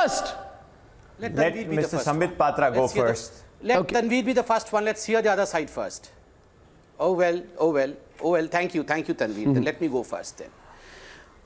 first. Let Mr. Sambit Patra go first. Let Tanveer be the first one. Let's hear the other side first. Oh well. Thank you, Tanveer. Then let me go first then.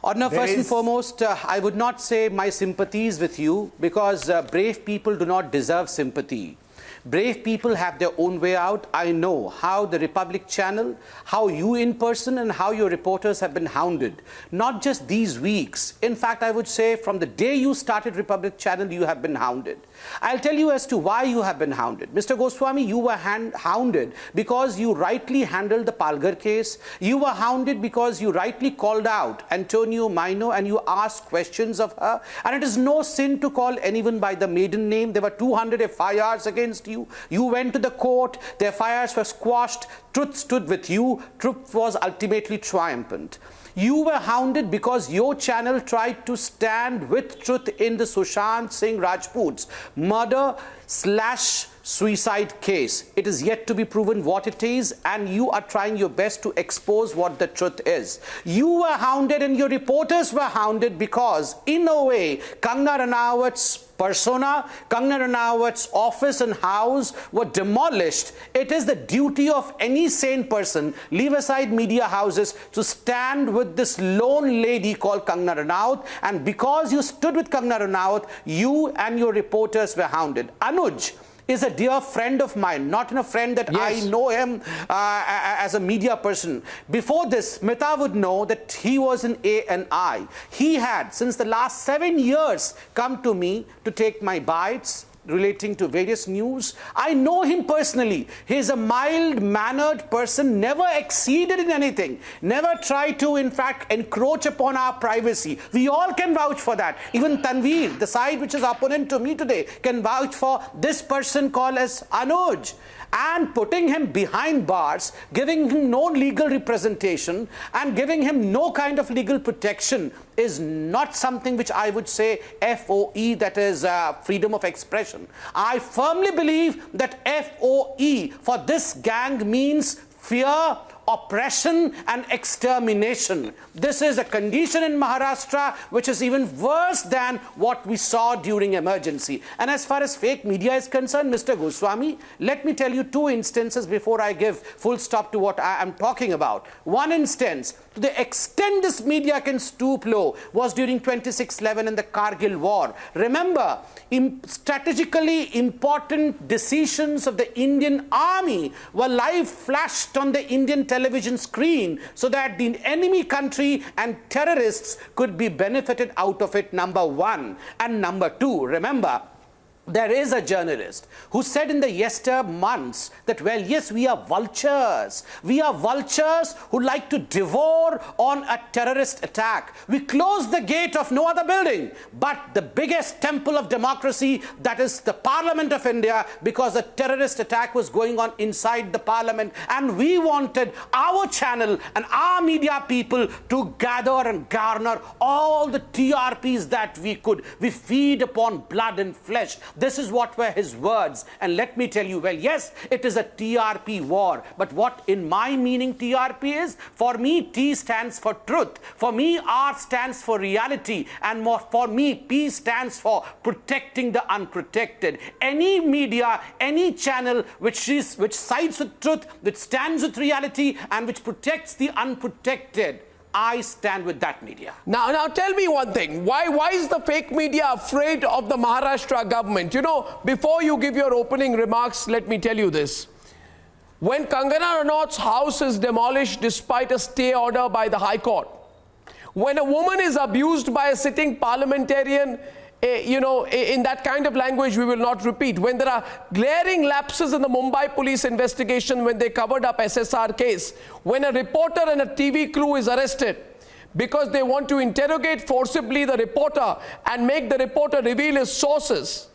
Arnav, first and foremost, I would not say my sympathies with you, because brave people do not deserve sympathy. Brave people have their own way out. I know how the Republic channel, how you in person and how your reporters have been hounded. Not just these weeks. In fact, I would say from the day you started Republic channel, you have been hounded. I'll tell you as to why you have been hounded. Mr. Goswami, you were hounded because you rightly handled the Palghar case. You were hounded because you rightly called out Antonio Maino and you asked questions of her. And it is no sin to call anyone by the maiden name. There were 200 FIRs against you. You went to the court. The FIRs were squashed. Truth stood with you. Truth was ultimately triumphant. You were hounded because your channel tried to stand with truth in the Sushant Singh Rajput's murder/suicide case. It is yet to be proven what it is, and you are trying your best to expose what the truth is. You were hounded and your reporters were hounded because, in a way, Kangana Ranawat's persona, Kangana Ranawat's office and house were demolished. It is the duty of any sane person, leave aside media houses, to stand with this lone lady called Kangana Ranawat. And because you stood with Kangana Ranawat, you and your reporters were hounded. Anuj is a dear friend of mine, not a friend that I know him as a media person. Before this, Smita would know that he was in ANI. He had, since the last 7 years, come to me to take my bites relating to various news. I know him personally. He's a mild-mannered person, never exceeded in anything, never tried to, in fact, encroach upon our privacy. We all can vouch for that. Even Tanveer, the side which is opponent to me today, can vouch for this person called as Anuj. And putting him behind bars, giving him no legal representation and giving him no kind of legal protection is not something which I would say FOE, that is freedom of expression. I firmly believe that FOE for this gang means fear, oppression and extermination. This is a condition in Maharashtra which is even worse than what we saw during emergency. And as far as fake media is concerned, Mr. Goswami, let me tell you 2 instances before I give full stop to what I am talking about. One instance, to the extent this media can stoop low, was during 26/11 in the Kargil war. Remember, strategically important decisions of the Indian army were live flashed on the Indian television screen so that the enemy country and terrorists could be benefited out of it, number one. And number two, remember, there is a journalist who said in the yester months that, well, yes, we are vultures. We are vultures who like to devour on a terrorist attack. We close the gate of no other building, but the biggest temple of democracy, that is the Parliament of India, because a terrorist attack was going on inside the Parliament, and we wanted our channel and our media people to gather and garner all the TRPs that we could. We feed upon blood and flesh. This is what were his words. And let me tell you, well, yes, it is a TRP war. But what in my meaning TRP is? For me, T stands for truth. For me, R stands for reality. And for me, P stands for protecting the unprotected. Any media, any channel which sides with truth, which stands with reality, and which protects the unprotected, I stand with that media. Now tell me one thing. Why is the fake media afraid of the Maharashtra government? You know, before you give your opening remarks, let me tell you this. When Kangana Ranawat's house is demolished despite a stay order by the High Court, when a woman is abused by a sitting parliamentarian, in that kind of language we will not repeat, when there are glaring lapses in the Mumbai police investigation, when they covered up SSR case, when a reporter and a TV crew is arrested because they want to interrogate forcibly the reporter and make the reporter reveal his sources,